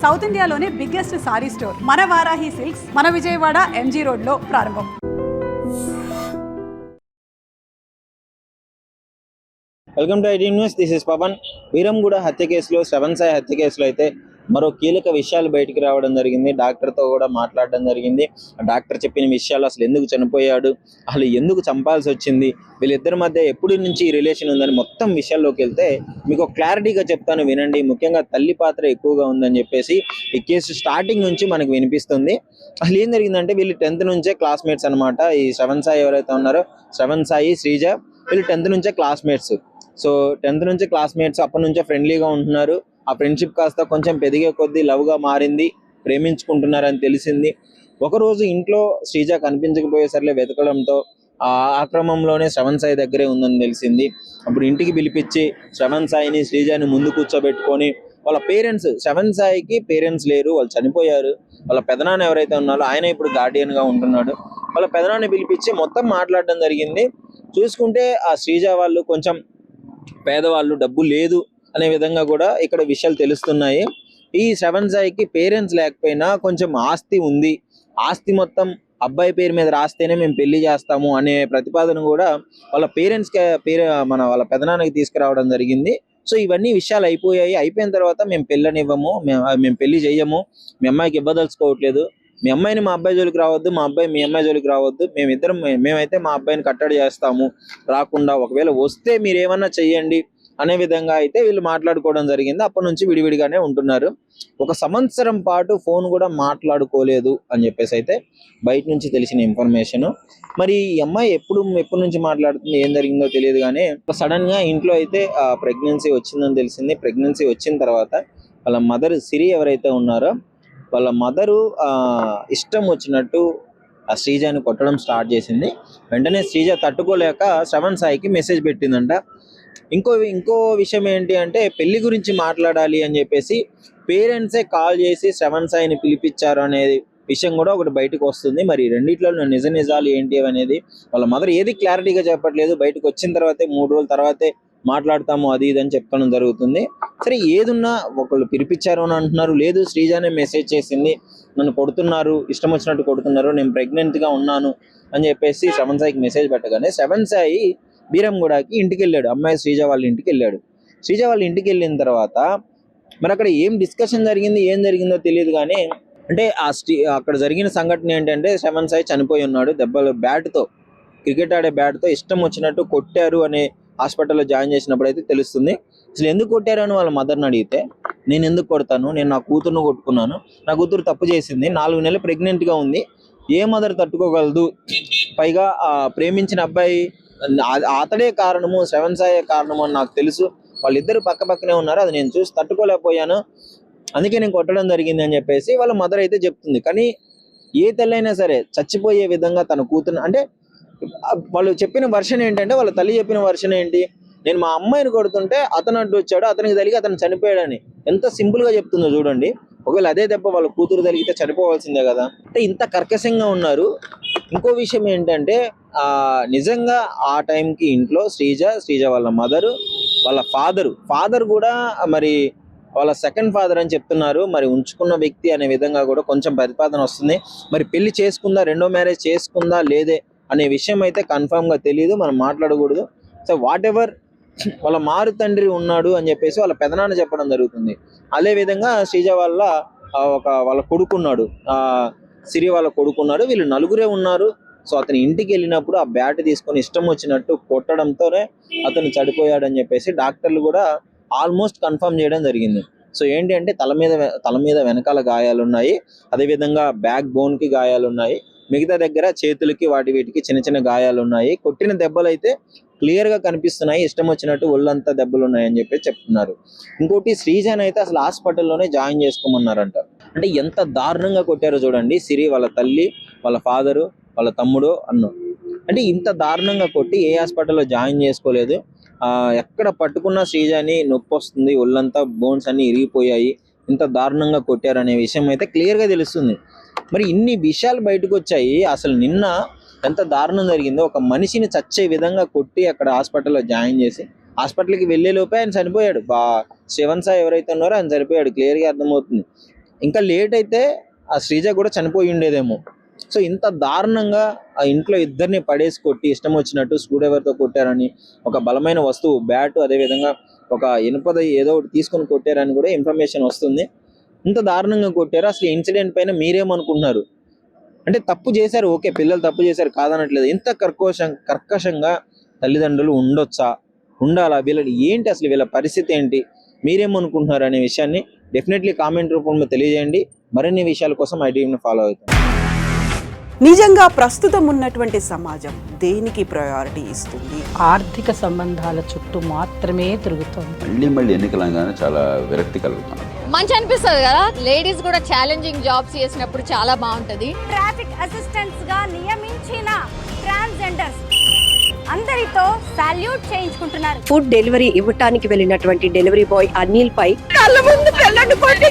South ఇండియాలోనే biggest sorry store మన Varahi silks మన విజయవాడ ఎంజీ రోడ్లో ప్రారంభం. Welcome to IT news. This is Pavan. వీరంగూడ హత్య కేసులో, శ్రవణ్ సాయి హత్య కేసులో అయితే మరో కీలక విషయాలు బయటికి రావడం జరిగింది. డాక్టర్తో కూడా మాట్లాడడం జరిగింది. డాక్టర్ చెప్పిన విషయాలు, అసలు ఎందుకు చనిపోయాడు, అసలు ఎందుకు చంపాల్సి వచ్చింది, వీళ్ళిద్దరి మధ్య ఎప్పటి నుంచి ఈ రిలేషన్ ఉందని మొత్తం విషయాల్లోకి వెళ్తే మీకు క్లారిటీగా చెప్తాను, వినండి. ముఖ్యంగా తల్లి పాత్ర ఎక్కువగా ఉందని చెప్పేసి ఈ కేసు స్టార్టింగ్ నుంచి మనకు వినిపిస్తుంది. అసలు ఏం జరిగిందంటే వీళ్ళు 10th నుంచే క్లాస్మేట్స్ అనమాట. ఈ శ్రవణ్ సాయి ఎవరైతే ఉన్నారో, శ్రవణ్ సాయి, శ్రీజ, వీళ్ళు 10th నుంచే క్లాస్మేట్స్. సో 10th నుంచి క్లాస్మేట్స్, అప్పటి నుంచే ఫ్రెండ్లీగా ఉంటున్నారు. ఆ ఫ్రెండ్షిప్ కాస్త కొంచెం పెరిగే కొద్దీ లవ్గా మారింది, ప్రేమించుకుంటున్నారని తెలిసింది. ఒకరోజు ఇంట్లో శ్రీజ కనిపించకపోయేసరిలే వెతకడంతో ఆ క్రమంలోనే శ్రవణ్ సాయి దగ్గరే ఉందని తెలిసింది. అప్పుడు ఇంటికి పిలిపించి శ్రవణ్ సాయిని, శ్రీజని ముందు కూర్చోబెట్టుకొని వాళ్ళ పేరెంట్స్, శ్రవణ్ సాయికి పేరెంట్స్ లేరు, వాళ్ళు చనిపోయారు. వాళ్ళ పెదనాన్న ఎవరైతే ఉన్నారో ఆయన ఇప్పుడు గార్డియన్గా ఉంటున్నాడు. వాళ్ళ పెదనాన్ని పిలిపించి మొత్తం మాట్లాడడం జరిగింది. చూసుకుంటే ఆ శ్రీజ వాళ్ళు కొంచెం పేదవాళ్ళు, డబ్బు లేదు అనే విధంగా కూడా ఇక్కడ విషయాలు తెలుస్తున్నాయి. ఈ శ్రవణ్ సాయికి పేరెంట్స్ లేకపోయినా కొంచెం ఆస్తి ఉంది, ఆస్తి మొత్తం అబ్బాయి పేరు మీద రాస్తేనే మేము పెళ్లి చేస్తాము అనే ప్రతిపాదన కూడా వాళ్ళ పేరెంట్స్కి వాళ్ళ పెదనాన్నకి తీసుకురావడం జరిగింది. సో ఇవన్నీ విషయాలు అయిపోయాయి. అయిపోయిన తర్వాత మేము పెళ్ళనివ్వము, మేము పెళ్లి చెయ్యము, మీ అమ్మాయికి ఇవ్వదలుచుకోవట్లేదు, మీ అమ్మాయిని మా అబ్బాయి జోలికి రావద్దు, మా అబ్బాయి మీ అమ్మాయి జోలికి రావద్దు, మేమైతే మా అబ్బాయిని కట్టడి చేస్తాము రాకుండా, ఒకవేళ వస్తే మీరు ఏమన్నా చెయ్యండి అనే విధంగా అయితే వీళ్ళు మాట్లాడుకోవడం జరిగింది. అప్పటి నుంచి విడివిడిగానే ఉంటున్నారు. 1 సంవత్సరం పాటు ఫోన్ కూడా మాట్లాడుకోలేదు అని చెప్పేసి అయితే బయట నుంచి తెలిసిన ఇన్ఫర్మేషన్. మరి ఈ అమ్మాయి ఎప్పటి నుంచి మాట్లాడుతుంది, ఏం జరిగిందో తెలియదు. కానీ సడన్ గా ఇంట్లో అయితే ప్రెగ్నెన్సీ వచ్చిందని తెలిసింది. ప్రెగ్నెన్సీ వచ్చిన తర్వాత వాళ్ళ మదర్ సిరి ఎవరైతే ఉన్నారో, వాళ్ళ మదరు ఇష్టం వచ్చినట్టు ఆ శ్రీజని కొట్టడం స్టార్ట్ చేసింది. వెంటనే శ్రీజ తట్టుకోలేక శ్రవణ్ సాయికి మెసేజ్ పెట్టిందంట. ఇంకో విషయం ఏంటి అంటే, పెళ్లి గురించి మాట్లాడాలి అని చెప్పేసి పేరెంట్సే కాల్ చేసి శ్రవణ్ సాయిని పిలిపించారు అనేది విషయం కూడా ఒకటి బయటకు వస్తుంది. మరి రెండిట్లో నిజాలు ఏంటి అనేది వాళ్ళ మదర్ ఏది క్లారిటీగా చెప్పట్లేదు. బయటకు వచ్చిన తర్వాతే 3 రోజుల తర్వాతే మాట్లాడతాము అది ఇది అని చెప్పడం జరుగుతుంది. సరే, ఏదున్నా ఒకళ్ళు పిలిపించారు అని అంటున్నారు, లేదు శ్రీజానే మెసేజ్ చేసింది, నన్ను కొడుతున్నారు, ఇష్టం వచ్చినట్టు కొడుతున్నారు, నేను ప్రెగ్నెంట్గా ఉన్నాను అని చెప్పేసి శ్రవణ్ సాయికి మెసేజ్ పెట్టగానే శ్రవణ్ సాయి బీరంగూడకి ఇంటికి వెళ్ళాడు. అమ్మాయి శ్రీజ వాళ్ళ ఇంటికి వెళ్ళాడు. శ్రీజ వాళ్ళ ఇంటికి వెళ్ళిన తర్వాత మరి అక్కడ ఏం డిస్కషన్ జరిగింది, ఏం జరిగిందో తెలియదు. కానీ అంటే అక్కడ జరిగిన సంఘటన ఏంటంటే, శ్రవణ్ సాయి చనిపోయి ఉన్నాడు. దెబ్బలు బ్యాట్తో, క్రికెట్ ఆడే బ్యాట్తో ఇష్టం వచ్చినట్టు కొట్టారు అని హాస్పిటల్లో జాయిన్ చేసినప్పుడు అయితే తెలుస్తుంది. అసలు ఎందుకు కొట్టారు అని వాళ్ళ మదర్ని అడిగితే, నేను ఎందుకు కొడతాను, నేను నా కూతురును కొట్టుకున్నాను, నా కూతురు తప్పు చేసింది, 4 నెలలు ప్రెగ్నెంట్గా ఉంది, ఏ మదర్ తట్టుకోగలదు, పైగా ప్రేమించిన అబ్బాయి అతడే కారణము, శ్రవణ్ సాయే కారణము అని నాకు తెలుసు, వాళ్ళిద్దరు పక్క పక్కనే ఉన్నారు, అది నేను చూసి తట్టుకోలేకపోయాను, అందుకే నేను కొట్టడం జరిగింది అని చెప్పేసి వాళ్ళ మదర్ అయితే చెప్తుంది. కానీ ఏ తల్లైనా సరే చచ్చిపోయే విధంగా తన కూతురు, అంటే వాళ్ళు చెప్పిన వర్షన్ ఏంటంటే, వాళ్ళ తల్లి చెప్పిన వర్షన్ ఏంటి, నేను మా అమ్మాయిని కొడుతుంటే అతను అడ్డు వచ్చాడు, అతనికి తలిగి అతను చనిపోయాడని. ఎంత సింపుల్ గా చెప్తుందో చూడండి. ఒకవేళ అదే దెబ్బ వాళ్ళ కూతురు తలిగితే చనిపోవాల్సిందే కదా. అంటే ఇంత కర్కశంగా ఉన్నారు. ఇంకో విషయం ఏంటంటే, నిజంగా ఆ టైంకి ఇంట్లో శ్రీజ వాళ్ళ మదరు, వాళ్ళ ఫాదర్ కూడా మరి వాళ్ళ సెకండ్ ఫాదర్ అని చెప్తున్నారు. మరి ఉంచుకున్న వ్యక్తి అనే విధంగా కూడా కొంచెం ప్రతిపాదన వస్తుంది. మరి పెళ్లి చేసుకుందా, రెండో మ్యారేజ్ చేసుకుందా లేదే అనే విషయం అయితే కన్ఫామ్గా తెలియదు, మనం మాట్లాడకూడదు. సో వాట్ ఎవర్, వాళ్ళ మారు తండ్రి ఉన్నాడు అని చెప్పేసి వాళ్ళ పెదనాన్న చెప్పడం జరుగుతుంది. అదే విధంగా శ్రీజ వాళ్ళ కొడుకున్నాడు, సిరి వాళ్ళ కొడుకున్నాడు, వీళ్ళు నలుగురే ఉన్నారు. సో అతని ఇంటికి వెళ్ళినప్పుడు ఆ బ్యాట్ తీసుకొని ఇష్టం వచ్చినట్టు కొట్టడంతోనే అతను చనిపోయాడని చెప్పేసి డాక్టర్లు కూడా ఆల్మోస్ట్ కన్ఫర్మ్ చేయడం జరిగింది. సో ఏంటి అంటే, తల మీద వెనకాల గాయాలున్నాయి, అదేవిధంగా బ్యాక్ బోన్కి గాయాలున్నాయి, మిగతా దగ్గర చేతులకి వీటికి చిన్న చిన్న గాయాలు ఉన్నాయి. కొట్టిన దెబ్బలు అయితే క్లియర్గా కనిపిస్తున్నాయి, ఇష్టం వచ్చినట్టు ఒళ్ళంతా దెబ్బలు ఉన్నాయని చెప్పి చెప్తున్నారు. ఇంకోటి, శ్రీజాన్ అయితే అసలు హాస్పిటల్లోనే జాయిన్ చేసుకోమన్నారంట. అంటే ఎంత దారుణంగా కొట్టారో చూడండి. సిరి వాళ్ళ తల్లి, వాళ్ళ ఫాదరు, వాళ్ళ తమ్ముడు, అంటే ఇంత దారుణంగా కొట్టి ఏ హాస్పిటల్లో జాయిన్ చేసుకోలేదు. ఎక్కడ పట్టుకున్న శ్రీజాని నొప్పి వస్తుంది, ఒళ్ళంతా బోన్స్ అన్ని ఇరిగిపోయాయి, ఇంత దారుణంగా కొట్టారు అనే విషయం అయితే క్లియర్గా తెలుస్తుంది. మరి ఇన్ని విషయాలు బయటకు వచ్చాయి. అసలు నిన్న ఎంత దారుణం జరిగిందో, ఒక మనిషిని చచ్చే విధంగా కొట్టి అక్కడ హాస్పిటల్లో జాయిన్ చేసి హాస్పిటల్కి వెళ్ళే లోపే ఆయన చనిపోయాడు. శ్రవణ్ సాయి ఎవరైతే ఉన్నారో ఆయన చనిపోయాడు, క్లియర్గా అర్థమవుతుంది. ఇంకా లేట్ అయితే ఆ శ్రీజ కూడా చనిపోయి ఉండేదేమో. సో ఇంత దారుణంగా ఆ ఇంట్లో ఇద్దరిని పడేసి కొట్టి ఇష్టం వచ్చినట్టు స్క్రూ డ్రైవర్తో కొట్టారని, ఒక బలమైన వస్తువు బ్యాట్, అదేవిధంగా ఒక ఇనుపది ఏదో ఒకటి తీసుకొని కొట్టారని కూడా ఇన్ఫర్మేషన్ వస్తుంది. ఇంత దారుణంగా కొట్టారు. అసలు ఇన్సిడెంట్ పైన మీరేమనుకుంటున్నారు? అంటే తప్పు చేశారు, ఓకే, పిల్లలు తప్పు చేశారు కాదనట్లేదు. ఇంత కర్కశంగా తల్లిదండ్రులు ఉండొచ్చా, ఉండాలా, వీళ్ళకి ఏంటి, అసలు వీళ్ళ పరిస్థితి ఏంటి, మీరేమనుకుంటున్నారు అనే విషయాన్ని డెఫినెట్లీ కామెంట్ రూపంలో తెలియజేయండి. మరిన్ని విషయాల కోసం ఐ డ్రీమ్ని ఫాలో అవుతాం. నిజంగా ప్రస్తుతం ఉన్నటువంటి సమాజం దేనికి ప్రయారిటీ ఇస్తుంది? ఆర్థిక సంబంధాల చుట్టూ మాత్రమే తిరుగుతోంది. మళ్ళీ ఎన్నికలంగానే చాలా విరక్తి కలుగుతాను. మంచి అనిపిస్తుంది కదా, లేడీస్ కూడా ఛాలెంజింగ్ జాబ్స్ చేసినప్పుడు చాలా బాగుంటది. ట్రాఫిక్ అసిస్టెంట్స్ గా నియమించిన ట్రాన్స్జెండర్స్ అందరితో సాల్యూట్ చేయించుకుంటున్నారు. ఫుడ్ డెలివరీ ఇవ్వటానికి వెళ్ళినటువంటి డెలివరీ బాయ్ అనిల్ పై కళ్ళ ముందు పిల్లలు కొట్టి